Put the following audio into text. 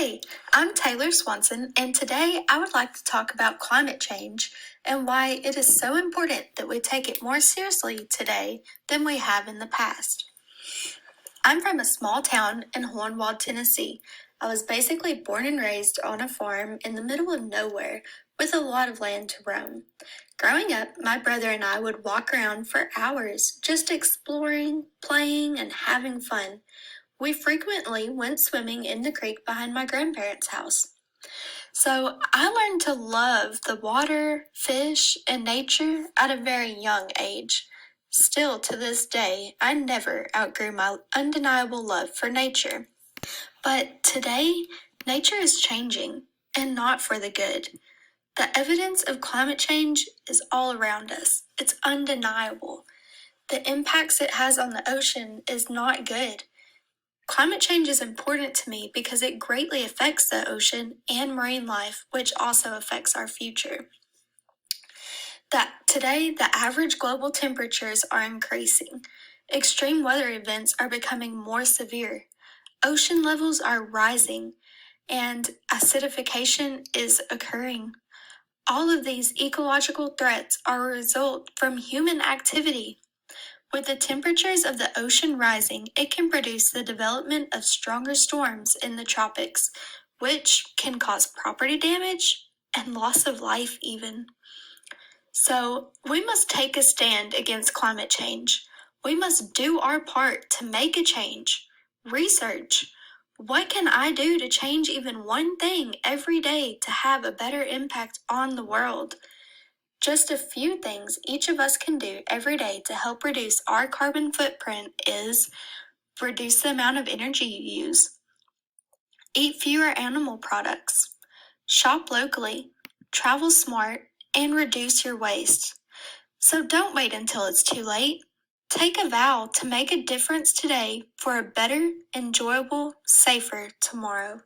Hey, I'm Taylor Swanson, and today I would like to talk about climate change and why it is so important that we take it more seriously today than we have in the past. I'm from a small town in Hornwald, Tennessee. I was basically born and raised on a farm in the middle of nowhere with a lot of land to roam. Growing up, my brother and I would walk around for hours just exploring, playing, and having fun. We frequently went swimming in the creek behind my grandparents' house. So I learned to love the water, fish, and nature at a very young age. Still to this day, I never outgrew my undeniable love for nature. But today, nature is changing, and not for the good. The evidence of climate change is all around us. It's undeniable. The impacts it has on the ocean is not good. Climate change is important to me because it greatly affects the ocean and marine life, which also affects our future. Today, the average global temperatures are increasing. Extreme weather events are becoming more severe. Ocean levels are rising, and acidification is occurring. All of these ecological threats are a result from human activity. With the temperatures of the ocean rising, it can produce the development of stronger storms in the tropics, which can cause property damage and loss of life even. So, we must take a stand against climate change. We must do our part to make a change. Research. What can I do to change even one thing every day to have a better impact on the world? Just a few things each of us can do every day to help reduce our carbon footprint is reduce the amount of energy you use, eat fewer animal products, shop locally, travel smart, and reduce your waste. So don't wait until it's too late. Take a vow to make a difference today for a better, enjoyable, safer tomorrow.